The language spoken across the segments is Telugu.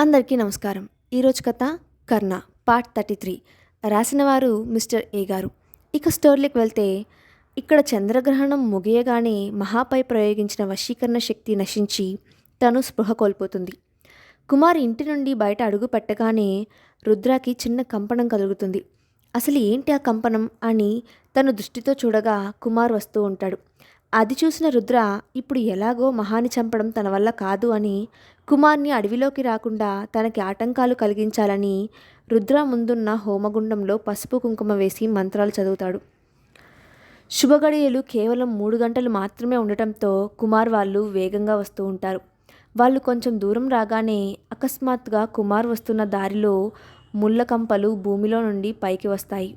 అందరికీ నమస్కారం. ఈరోజు కథ 'కర్ణ' పార్ట్ 33. రాసినవారు మిస్టర్ ఏ గారు. ఇక స్టోరీలోకి వెళ్తే, ఇక్కడ చంద్రగ్రహణం ముగియగానే మహాపై ప్రయోగించిన వశీకరణ శక్తి నశించి తను స్పృహ కోల్పోతుంది. కుమార్ ఇంటి నుండి బయట అడుగు పెట్టగానే రుద్రాకి చిన్న కంపనం కలుగుతుంది. అసలు ఏంటి ఆ కంపనం అని తను దృష్టితో చూడగా కుమార్ వస్తూ ఉంటాడు. అది చూసిన రుద్ర ఇప్పుడు ఎలాగో మహాని చంపడం తన వల్ల కాదు అని కుమార్ని అడవిలోకి రాకుండా తనకి ఆటంకాలు కలిగించాలని రుద్ర ముందున్న హోమగుండంలో పసుపు కుంకుమ వేసి మంత్రాలు చదువుతాడు. శుభగడియలు కేవలం 3 గంటలు మాత్రమే ఉండటంతో కుమార్ వాళ్ళు వేగంగా వస్తూ ఉంటారు. వాళ్ళు కొంచెం దూరం రాగానే అకస్మాత్తుగా కుమార్ వస్తున్న దారిలో ముళ్ళ కంపలు భూమిలో నుండి పైకి వస్తాయి.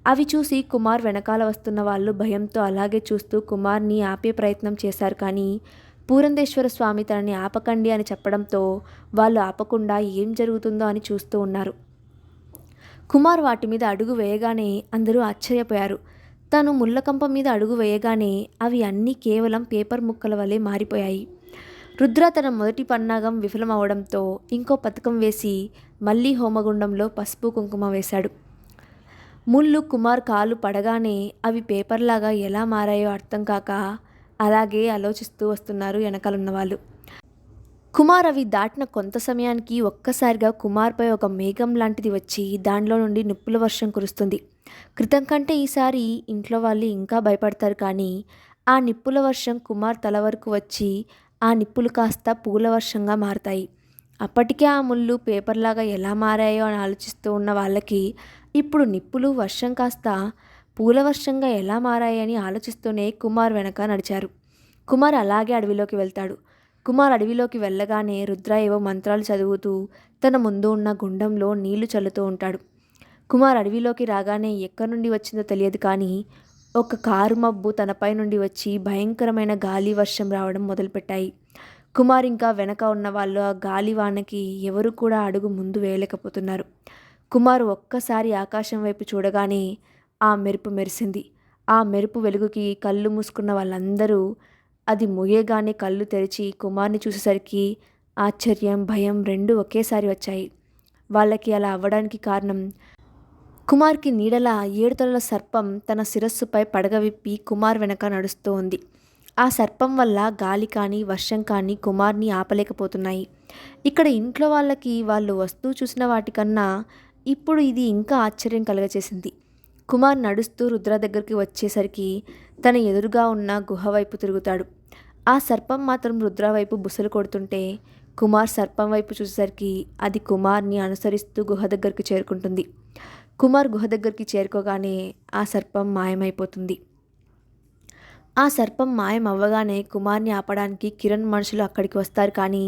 అవి చూసి కుమార్ వెనకాల వస్తున్న వాళ్ళు భయంతో అలాగే చూస్తూ కుమార్ని ఆపే ప్రయత్నం చేశారు. కానీ పూరందేశ్వర స్వామి తనని ఆపకండి అని చెప్పడంతో వాళ్ళు ఆపకుండా ఏం జరుగుతుందో అని చూస్తూ ఉన్నారు. కుమార్ వాటి మీద అడుగు వేయగానే అందరూ ఆశ్చర్యపోయారు. తను ముళ్ళకంప మీద అడుగు వేయగానే అవి అన్నీ కేవలం పేపర్ ముక్కల వలె మారిపోయాయి. రుద్ర తన మొదటి పన్నాగం విఫలం అవడంతో ఇంకో పథకం వేసి మళ్ళీ హోమగుండంలో పసుపు కుంకుమ వేశాడు. ముళ్ళు కుమార్ కాలు పడగానే అవి పేపర్లాగా ఎలా మారాయో అర్థం కాక అలాగే ఆలోచిస్తూ వస్తున్నారు వెనకాలన్న వాళ్ళు. కుమార్ అవి దాటిన కొంత సమయానికి ఒక్కసారిగా కుమార్పై ఒక మేఘం లాంటిది వచ్చి దానిలో నుండి నిప్పుల వర్షం కురుస్తుంది. క్రితం కంటే ఈసారి ఇంట్లో వాళ్ళు ఇంకా భయపడతారు. కానీ ఆ నిప్పుల వర్షం కుమార్ తల వరకు వచ్చి ఆ నిప్పులు కాస్త పూల వర్షంగా మారతాయి. అప్పటికే ఆ ముళ్ళు పేపర్లాగా ఎలా మారాయో అని ఆలోచిస్తూ ఉన్న వాళ్ళకి ఇప్పుడు నిప్పులు వర్షం కాస్త పూల వర్షంగా ఎలా మారాయని ఆలోచిస్తూనే కుమార్ వెనక నడిచారు. కుమార్ అలాగే అడవిలోకి వెళ్తాడు. కుమార్ అడవిలోకి వెళ్ళగానే రుద్ర ఏవో మంత్రాలు చదువుతూ తన ముందు ఉన్న గుండంలో నీళ్లు చల్లుతూ ఉంటాడు. కుమార్ అడవిలోకి రాగానే ఎక్కడి నుండి వచ్చిందో తెలియదు. కానీ ఒక కారు మబ్బు తనపై నుండి వచ్చి భయంకరమైన గాలి వర్షం రావడం మొదలుపెట్టాయి. కుమార్ ఇంకా వెనక ఉన్న వాళ్ళు ఆ గాలివానకి ఎవరు కూడా అడుగు ముందు వేయలేకపోతున్నారు. కుమార్ ఒక్కసారి ఆకాశం వైపు చూడగానే ఆ మెరుపు మెరిసింది. ఆ మెరుపు వెలుగుకి కళ్ళు మూసుకున్న వాళ్ళందరూ అది ముగియగానే కళ్ళు తెరిచి కుమార్ని చూసేసరికి ఆశ్చర్యం, భయం రెండూ ఒకేసారి వచ్చాయి. వాళ్ళకి అలా అవ్వడానికి కారణం కుమార్కి నీడల 7 తలల సర్పం తన శిరస్సుపై పడగ విప్పి కుమార్ వెనక నడుస్తూ ఉంది. ఆ సర్పం వల్ల గాలి కానీ వర్షం కానీ కుమార్ని ఆపలేకపోతున్నాయి. ఇక్కడ ఇంట్లో వాళ్ళకి వాళ్ళు వస్తూ చూసిన వాటికన్నా ఇప్పుడు ఇది ఇంకా ఆశ్చర్యం కలగచేసింది. కుమార్ నడుస్తూ రుద్ర దగ్గరికి వచ్చేసరికి తన ఎదురుగా ఉన్న గుహ వైపు తిరుగుతాడు. ఆ సర్పం మాత్రం రుద్ర వైపు బుసలు కొడుతుంటే కుమార్ సర్పం వైపు చూసేసరికి అది కుమార్ని అనుసరిస్తూ గుహ దగ్గరికి చేరుకుంటుంది. కుమార్ గుహ దగ్గరికి చేరుకోగానే ఆ సర్పం మాయమైపోతుంది. ఆ సర్పం మాయం అవ్వగానే కుమార్ని ఆపడానికి కిరణ్ మనుషులు అక్కడికి వస్తారు. కానీ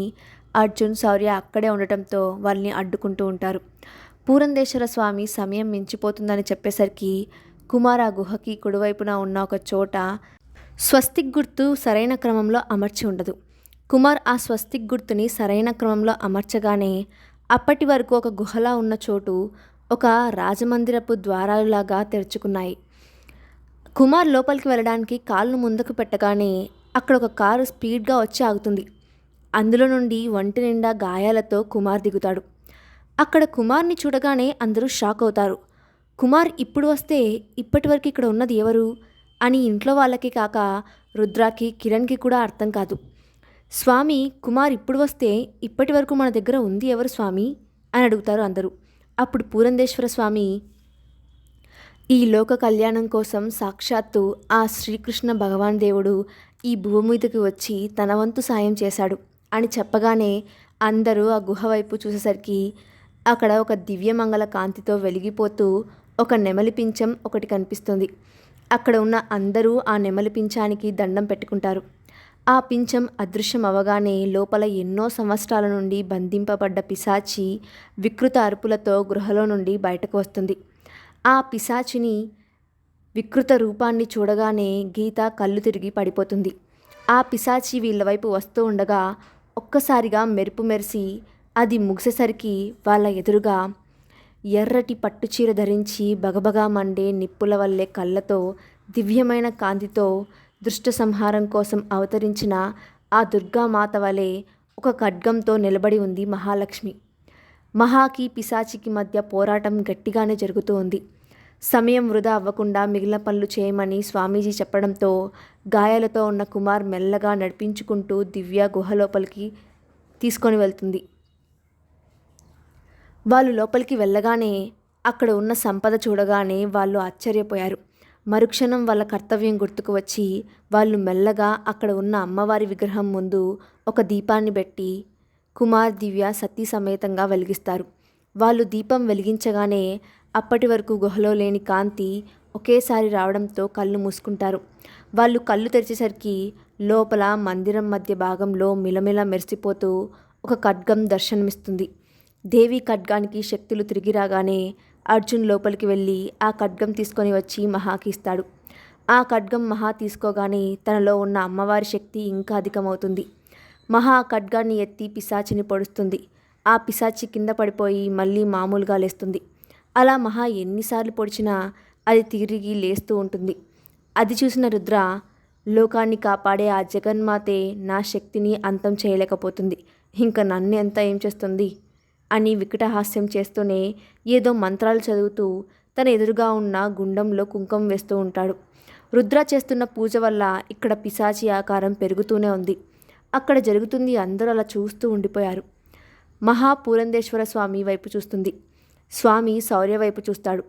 అర్జున్, శౌర్య అక్కడే ఉండటంతో వాళ్ళని అడ్డుకుంటూ ఉంటారు. పూరందేశ్వర స్వామి సమయం మించిపోతుందని చెప్పేసరికి కుమార్ ఆ గుహకి కుడివైపున ఉన్న ఒక చోట స్వస్తిక్ గుర్తు సరైన క్రమంలో అమర్చి ఉండదు. కుమార్ ఆ స్వస్తిక్ గుర్తుని సరైన క్రమంలో అమర్చగానే అప్పటి వరకు ఒక గుహలా ఉన్న చోటు ఒక రాజమందిరపు ద్వారాలులాగా తెరుచుకున్నాయి. కుమార్ లోపలికి వెళ్ళడానికి కాళ్ళను ముందుకు పెట్టగానే అక్కడ ఒక కారు స్పీడ్గా వచ్చి ఆగుతుంది. అందులో నుండి ఒంటి నిండా గాయాలతో కుమార్ దిగుతాడు. అక్కడ కుమార్ని చూడగానే అందరూ షాక్ అవుతారు. కుమార్ ఇప్పుడు వస్తే ఇప్పటివరకు ఇక్కడ ఉన్నది ఎవరు అని ఇంట్లో వాళ్ళకి కాక రుద్రాకి, కిరణ్కి కూడా అర్థం కాదు. స్వామి, కుమార్ ఇప్పుడు వస్తే ఇప్పటి వరకు మన దగ్గర ఉంది ఎవరు స్వామి అని అడుగుతారు అందరూ. అప్పుడు పూరందేశ్వర స్వామి, ఈ లోక కళ్యాణం కోసం సాక్షాత్తు ఆ శ్రీకృష్ణ భగవాన్ దేవుడు ఈ భూమి మీదకి వచ్చి తన వంతు సాయం చేశాడు అని చెప్పగానే అందరూ ఆ గుహ వైపు చూసేసరికి అక్కడ ఒక దివ్యమంగళ కాంతితో వెలిగిపోతూ ఒక నెమలి పించం ఒకటి కనిపిస్తుంది. అక్కడ ఉన్న అందరూ ఆ నెమలి పించానికి దండం పెట్టుకుంటారు. ఆ పించం అదృశ్యం అవగానే లోపల ఎన్నో సంవత్సరాల నుండి బంధింపబడ్డ పిశాచి వికృత అరుపులతో గృహలో నుండి బయటకు వస్తుంది. ఆ పిశాచిని వికృత రూపాన్ని చూడగానే గీత కళ్ళు తిరిగి పడిపోతుంది. ఆ పిశాచి వీళ్ళ వైపు వస్తూ ఉండగా ఒక్కసారిగా మెరుపు మెరిసి అది ముగిసేసరికి వాళ్ళ ఎదురుగా ఎర్రటి పట్టుచీర ధరించి బగబగా మండే నిప్పుల వల్లే కళ్ళతో దివ్యమైన కాంతితో దుష్ట సంహారం కోసం అవతరించిన ఆ దుర్గామాత వలె ఒక ఖడ్గంతో నిలబడి ఉంది మహాలక్ష్మి. మహాకి పిశాచికి మధ్య పోరాటం గట్టిగానే జరుగుతూ ఉంది. సమయం వృధా అవ్వకుండా మిగిలిన పనులు చేయమని స్వామీజీ చెప్పడంతో గాయాలతో ఉన్న కుమార్ మెల్లగా నడిపించుకుంటూ దివ్య గుహ లోపలికి తీసుకొని వెళ్తుంది. వాళ్ళు లోపలికి వెళ్ళగానే అక్కడ ఉన్న సంపద చూడగానే వాళ్ళు ఆశ్చర్యపోయారు. మరుక్షణం వాళ్ళ కర్తవ్యం గుర్తుకు వచ్చి వాళ్ళు మెల్లగా అక్కడ ఉన్న అమ్మవారి విగ్రహం ముందు ఒక దీపాన్ని పెట్టి కుమార్ దివ్య సతీ సమేతంగా వెలిగిస్తారు. వాళ్ళు దీపం వెలిగించగానే అప్పటి వరకు గుహలో లేని కాంతి ఒకేసారి రావడంతో కళ్ళు మూసుకుంటారు. వాళ్ళు కళ్ళు తెరిచేసరికి లోపల మందిరం మధ్య భాగంలో మిలమిల మెరిసిపోతూ ఒక ఖడ్గం దర్శనమిస్తుంది. దేవి ఖడ్గానికి శక్తులు తిరిగి రాగానే అర్జున్ లోపలికి వెళ్ళి ఆ ఖడ్గం తీసుకొని వచ్చి మహాకి ఇస్తాడు. ఆ ఖడ్గం మహా తీసుకోగానే తనలో ఉన్న అమ్మవారి శక్తి ఇంకా అధికమవుతుంది. మహా ఆ ఖడ్గాన్ని ఎత్తి పిశాచిని పొడుస్తుంది. ఆ పిశాచి కింద పడిపోయి మళ్ళీ మామూలుగా లేస్తుంది. అలా మహా ఎన్నిసార్లు పొడిచినా అది తిరిగి లేస్తూ ఉంటుంది. అది చూసిన రుద్ర, లోకాన్ని కాపాడే ఆ జగన్మాతే నా శక్తిని అంతం చేయలేకపోతుంది, ఇంకా నన్ను ఎంత ఏం చేస్తుంది అని వికటహాస్యం చేస్తూనే ఏదో మంత్రాలు చదువుతూ తన ఎదురుగా ఉన్న గుండంలో కుంకుమ వేస్తూ ఉంటాడు. రుద్ర చేస్తున్న పూజ వల్ల ఇక్కడ పిశాచి ఆకారం పెరుగుతూనే ఉంది. అక్కడ జరుగుతుంది అందరూ అలా చూస్తూ ఉండిపోయారు. మహా పూరందేశ్వర స్వామి వైపు చూస్తుంది. స్వామి శౌర్య వైపు చూస్తాడు.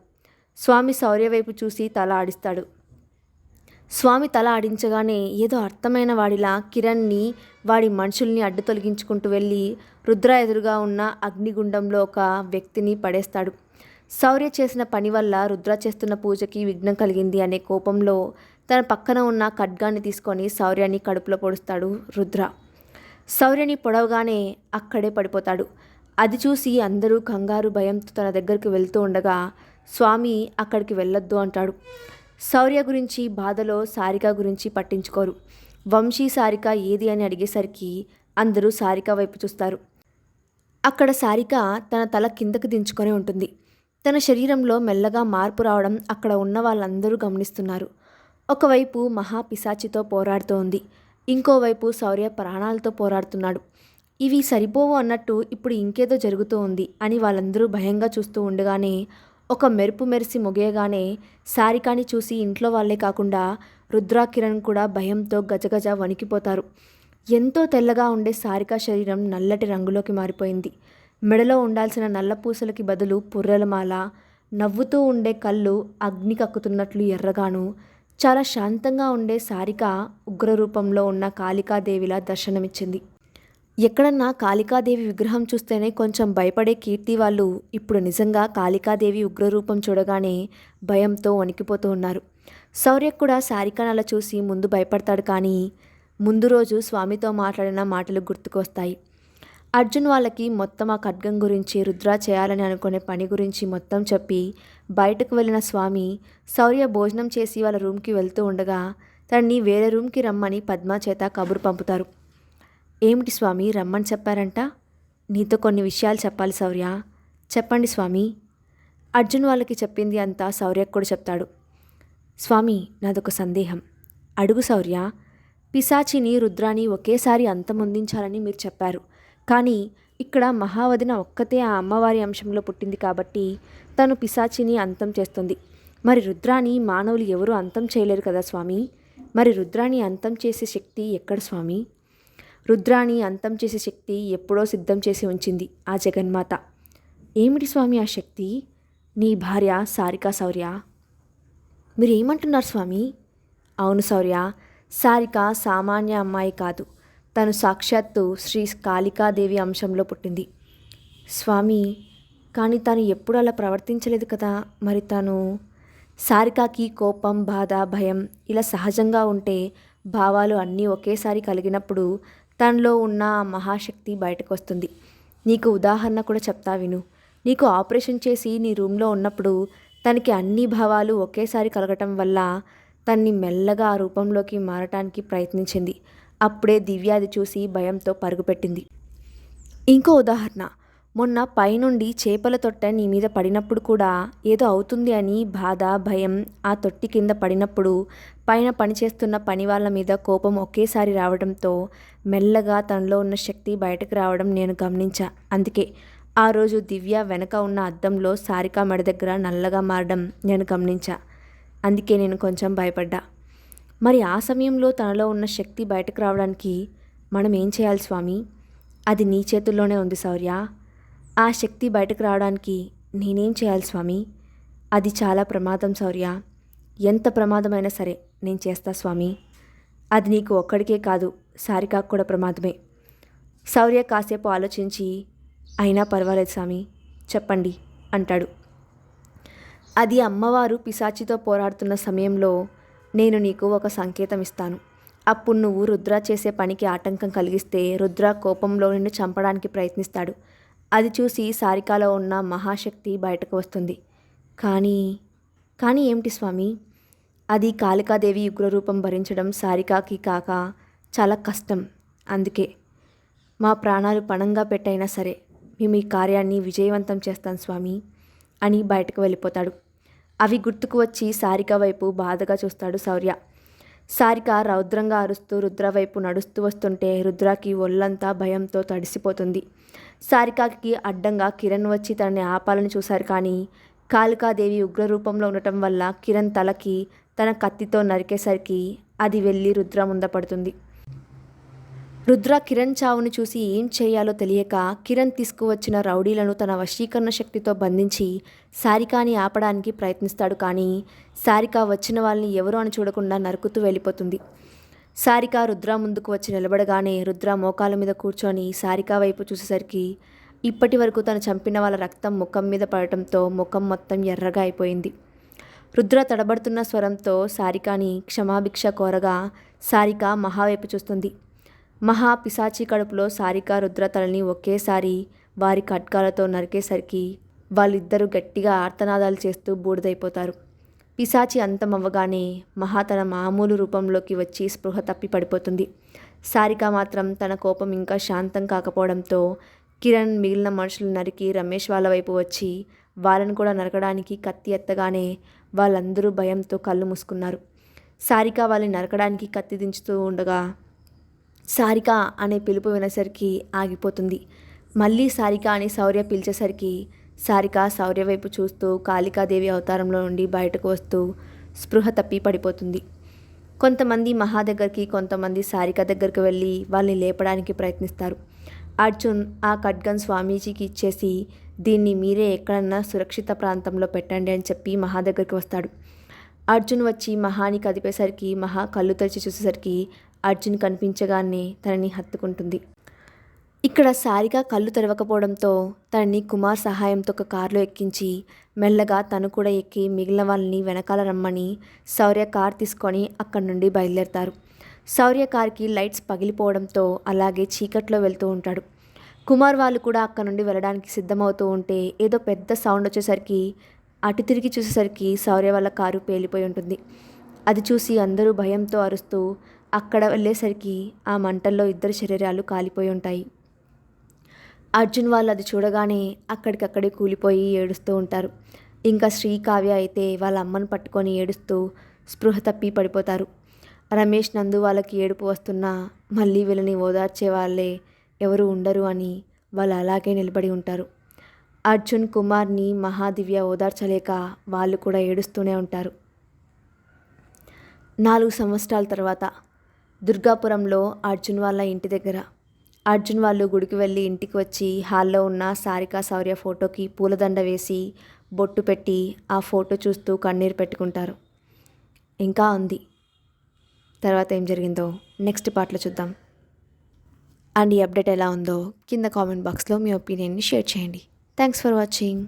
స్వామి శౌర్య వైపు చూసి తల ఆడిస్తాడు. స్వామి తల ఆడించగానే ఏదో అర్థమైన వాడిలా కిరణ్ని వాడి మనుషుల్ని అడ్డు తొలగించుకుంటూ వెళ్ళి రుద్ర ఎదురుగా ఉన్న అగ్నిగుండంలో ఒక వ్యక్తిని పడేస్తాడు. శౌర్య చేసిన పని వల్ల రుద్ర చేస్తున్న పూజకి విఘ్నం కలిగింది అనే కోపంలో తన పక్కన ఉన్న ఖడ్గాన్ని తీసుకొని శౌర్యాన్ని కడుపులో పొడుస్తాడు రుద్ర. శౌర్యని పొడవగానే అక్కడే పడిపోతాడు. అది చూసి అందరూ కంగారు భయంతో తన దగ్గరికి వెళ్తూ ఉండగా స్వామి అక్కడికి వెళ్ళొద్దు అంటాడు. శౌర్య గురించి బాధలో సారిక గురించి పట్టించుకోరు. వంశీ సారిక ఏది అని అడిగేసరికి అందరూ సారిక వైపు చూస్తారు. అక్కడ సారిక తన తల కిందకు దించుకొని ఉంటుంది. తన శరీరంలో మెల్లగా మార్పు రావడం అక్కడ ఉన్న వాళ్ళందరూ గమనిస్తున్నారు. ఒకవైపు మహా పిశాచితో పోరాడుతూ ఉంది. ఇంకోవైపు శౌర్య ప్రాణాలతో పోరాడుతున్నాడు. ఇవి సరిపోవు అన్నట్టు ఇప్పుడు ఇంకేదో జరుగుతూ ఉంది అని వాళ్ళందరూ భయంగా చూస్తూ ఉండగానే ఒక మెరుపు మెరిసి ముగియగానే సారికాని చూసి ఇంట్లో వాళ్ళే కాకుండా రుద్ర, కిరణ్ కూడా భయంతో గజగజ వణికిపోతారు. ఎంతో తెల్లగా ఉండే సారిక శరీరం నల్లటి రంగులోకి మారిపోయింది. మెడలో ఉండాల్సిన నల్ల పూసలకి బదులు పుర్రెలమాల, నవ్వుతూ ఉండే కళ్ళు అగ్ని కక్కుతున్నట్లు ఎర్రగాను, చాలా శాంతంగా ఉండే సారిక ఉగ్రరూపంలో ఉన్న కాళికాదేవిలా దర్శనమిచ్చింది. ఎక్కడన్నా కాళికాదేవి విగ్రహం చూస్తేనే కొంచెం భయపడే కీర్తి వాళ్ళు ఇప్పుడు నిజంగా కాళికాదేవి ఉగ్రరూపం చూడగానే భయంతో వణికిపోతూ ఉన్నారు. శౌర్య కూడా సారికను అలా చూసి ముందు భయపడతాడు. కానీ ముందు రోజు స్వామితో మాట్లాడిన మాటలు గుర్తుకు వస్తాయి. అర్జున్ వాళ్ళకి మొత్తం ఆ ఖడ్గం గురించి, రుద్ర చేయాలని అనుకునే పని గురించి మొత్తం చెప్పి బయటకు వెళ్ళిన స్వామి శౌర్య భోజనం చేసి వాళ్ళ రూమ్కి వెళ్తూ ఉండగా తనని వేరే రూమ్కి రమ్మని పద్మ చేత కబురు పంపుతారు. ఏమిటి స్వామి రమ్మని చెప్పారంట? నీతో కొన్ని విషయాలు చెప్పాలి శౌర్య. చెప్పండి స్వామి. అర్జున్ వాళ్ళకి చెప్పింది అంతా శౌర్యకు కూడా చెప్తాడు. స్వామి, నాదొక సందేహం. అడుగు శౌర్య. పిశాచిని, రుద్రాని ఒకేసారి అంతమొందించాలని మీరు చెప్పారు. కానీ ఇక్కడ మహావదిన ఒక్కతే ఆ అమ్మవారి అంశంలో పుట్టింది కాబట్టి తను పిశాచిని అంతం చేస్తుంది. మరి రుద్రాని మానవులు ఎవరూ అంతం చేయలేరు కదా స్వామి. మరి రుద్రాని అంతం చేసే శక్తి ఎక్కడ స్వామి? రుద్రాని అంతం చేసే శక్తి ఎప్పుడో సిద్ధం చేసి ఉంచింది ఆ జగన్మాత. ఏమిటి స్వామి ఆ శక్తి? నీ భార్య సారిక శౌర్య. మీరేమంటున్నారు స్వామి? అవును శౌర్య, సారిక సామాన్య అమ్మాయి కాదు. తను సాక్షాత్తు శ్రీ కాళికాదేవి అంశంలో పుట్టింది. స్వామి, కానీ తను ఎప్పుడు అలా ప్రవర్తించలేదు కదా. మరి తను? సారికకి కోపం, బాధ, భయం ఇలా సహజంగా ఉంటే భావాలు అన్నీ ఒకేసారి కలిగినప్పుడు తనలో ఉన్న ఆ మహాశక్తి బయటకు వస్తుంది. నీకు ఉదాహరణ కూడా చెప్తా విను. నీకు ఆపరేషన్ చేసి నీ రూమ్లో ఉన్నప్పుడు తనకి అన్ని భావాలు ఒకేసారి కలగటం వల్ల తన్ని మెల్లగా ఆ రూపంలోకి మారటానికి ప్రయత్నించింది. అప్పుడే దివ్య అది చూసి భయంతో పరుగుపెట్టింది. ఇంకో ఉదాహరణ, మొన్న పైనుండి చేపల తొట్టె నీ మీద పడినప్పుడు కూడా ఏదో అవుతుంది అని బాధ, భయం ఆ తొట్టి కింద పడినప్పుడు పైన పనిచేస్తున్న పని వాళ్ళ మీద కోపం ఒకేసారి రావడంతో మెల్లగా తనలో ఉన్న శక్తి బయటకు రావడం నేను గమనించా. అందుకే ఆ రోజు దివ్య వెనక ఉన్న అద్దంలో సారిక మెడ దగ్గర నల్లగా మారడం నేను గమనించా. అందుకే నేను కొంచెం భయపడ్డా. మరి ఆ సమయంలో తనలో ఉన్న శక్తి బయటకు రావడానికి మనం ఏం చేయాలి స్వామి? అది నీ చేతుల్లోనే ఉంది శౌర్య. ఆ శక్తి బయటకు రావడానికి నేనేం చేయాలి స్వామి? అది చాలా ప్రమాదం శౌర్య. ఎంత ప్రమాదమైనా సరే నేను చేస్తా స్వామి. అది నీకు ఒక్కడికే కాదు, సారికాకు కూడా ప్రమాదమే. శౌర్య కాసేపు ఆలోచించి, అయినా పర్వాలేదు స్వామి, చెప్పండి అంటాడు. అది అమ్మవారు పిశాచితో పోరాడుతున్న సమయంలో నేను నీకు ఒక సంకేతం ఇస్తాను. అప్పుడు నువ్వు రుద్ర చేసే పనికి ఆటంకం కలిగిస్తే రుద్ర కోపంలో నిన్ను చంపడానికి ప్రయత్నిస్తాడు. అది చూసి సారికాలో ఉన్న మహాశక్తి బయటకు వస్తుంది. కానీ ఏమిటి స్వామి? అది కాళికాదేవి ఉగ్రరూపం భరించడం సారికాకి కాక చాలా కష్టం. అందుకే మా ప్రాణాలు పణంగా పెట్టైనా సరే మేము ఈ కార్యాన్ని విజయవంతం చేస్తాం స్వామి అని బయటకు వెళ్ళిపోతాడు. అవి గుర్తుకు వచ్చి సారిక వైపు బాధగా చూస్తాడు శౌర్య. సారిక రౌద్రంగా అరుస్తూ రుద్ర వైపు నడుస్తూ వస్తుంటే రుద్రకి ఒళ్ళంతా భయంతో తడిసిపోతుంది. సారికకి అడ్డంగా కిరణ్ వచ్చి తనని ఆపాలని చూశారు, కానీ కాళికాదేవి ఉగ్రరూపంలో ఉండటం వల్ల కిరణ్ తలకి తన కత్తితో నరికేసరికి అది వెళ్ళి రుద్ర ముంద పడుతుంది. రుద్ర కిరణ్ చావును చూసి ఏం చేయాలో తెలియక కిరణ్ తీసుకువచ్చిన రౌడీలను తన వశీకరణ శక్తితో బంధించి సారికాని ఆపడానికి ప్రయత్నిస్తాడు. కానీ సారిక వచ్చిన వాళ్ళని ఎవరో అని చూడకుండా నరుకుతూ వెళ్ళిపోతుంది. సారిక రుద్ర ముందుకు వచ్చి నిలబడగానే రుద్ర మోకాల మీద కూర్చొని సారిక వైపు చూసేసరికి ఇప్పటి వరకు తను చంపిన వాళ్ళ రక్తం ముఖం మీద పడటంతో ముఖం మొత్తం ఎర్రగా అయిపోయింది. రుద్ర తడబడుతున్న స్వరంతో సారికాని క్షమాభిక్ష కోరగా సారిక మహా వైపు చూస్తుంది. మహా పిశాచి కడుపులో సారిక రుద్ర తలని ఒకేసారి వారి ఖడ్గాలతో నరికేసరికి వాళ్ళిద్దరూ గట్టిగా ఆర్తనాదాలు చేస్తూ బూడిదైపోతారు. పిశాచి అంతమవ్వగానే మహా తన మామూలు రూపంలోకి వచ్చి స్పృహ తప్పి పడిపోతుంది. సారిక మాత్రం తన కోపం ఇంకా శాంతం కాకపోవడంతో కిరణ్ మిగిలిన మనుషులు నరికి రమేష్ వాళ్ళ వైపు వచ్చి వాళ్ళను కూడా నరకడానికి కత్తి ఎత్తగానే వాళ్ళందరూ భయంతో కళ్ళు మూసుకున్నారు. సారిక వాళ్ళని నరకడానికి కత్తి దించుతూ ఉండగా సారిక అనే పిలుపు వినేసరికి ఆగిపోతుంది. మళ్ళీ సారిక అని శౌర్య పిలిచేసరికి సారిక శౌర్య వైపు చూస్తూ కాళికాదేవి అవతారంలో నుండి బయటకు వస్తూ స్పృహ తప్పి పడిపోతుంది. కొంతమంది మహా దగ్గరికి, కొంతమంది సారిక దగ్గరికి వెళ్ళి వాళ్ళని లేపడానికి ప్రయత్నిస్తారు. అర్జున్ ఆ ఖడ్గన్ స్వామీజీకి ఇచ్చేసి దీన్ని మీరే ఎక్కడన్నా సురక్షిత ప్రాంతంలో పెట్టండి అని చెప్పి మహా దగ్గరికి వస్తాడు. అర్జున్ వచ్చి మహాని కదిపేసరికి మహా కళ్ళు తెరిచి చూసేసరికి అర్జున్ కనిపించగానే తనని హత్తుకుంటుంది. ఇక్కడ సారిక కళ్ళు తెరవకపోవడంతో తనని కుమార్ సహాయంతో ఒక కారులో ఎక్కించి మెల్లగా తను కూడా ఎక్కి మిగిలిన వాళ్ళని వెనకాల రమ్మని శౌర్య కార్ తీసుకొని అక్కడి నుండి బయలుదేరతారు. శౌర్య కార్కి లైట్స్ పగిలిపోవడంతో అలాగే చీకట్లో వెళ్తూ ఉంటాడు. కుమార్ వాళ్ళు కూడా అక్కడ నుండి వెళ్ళడానికి సిద్ధమవుతూ ఉంటే ఏదో పెద్ద సౌండ్ వచ్చేసరికి అటు తిరిగి చూసేసరికి శౌర్య వాళ్ళ కారు పేలిపోయి ఉంటుంది. అది చూసి అందరూ భయంతో అరుస్తూ అక్కడ వెళ్ళేసరికి ఆ మంటల్లో ఇద్దరు శరీరాలు కాలిపోయి ఉంటాయి. అర్జున్ వాళ్ళు అది చూడగానే అక్కడికక్కడే కూలిపోయి ఏడుస్తూ ఉంటారు. ఇంకా శ్రీకావ్య అయితే వాళ్ళ అమ్మను పట్టుకొని ఏడుస్తూ స్పృహ తప్పి పడిపోతారు. రమేష్ నందు వాళ్ళకి ఏడుపు వస్తున్నా మళ్ళీ వీళ్ళని ఓదార్చే వాళ్ళే ఎవరు ఉండరు అని వాళ్ళు అలాగే నిలబడి ఉంటారు. అర్జున్ కుమార్ని మహాదివ్య ఓదార్చలేక వాళ్ళు కూడా ఏడుస్తూనే ఉంటారు. 4 సంవత్సరాల తర్వాత దుర్గాపురంలో అర్జున్ వాళ్ళ ఇంటి దగ్గర అర్జున్ వాళ్ళు గుడికి వెళ్ళి ఇంటికి వచ్చి హాల్లో ఉన్న సారిక శౌర్య ఫోటోకి పూలదండ వేసి బొట్టు పెట్టి ఆ ఫోటో చూస్తూ కన్నీరు పెట్టుకుంటారు. ఇంకా ఉంది. తర్వాత ఏం జరిగిందో నెక్స్ట్ పార్ట్లో చూద్దాం. అండ్ ఈ అప్డేట్ ఎలా ఉందో కింద కామెంట్ బాక్స్లో మీ ఒపీనియన్ని షేర్ చేయండి. Thanks for watching.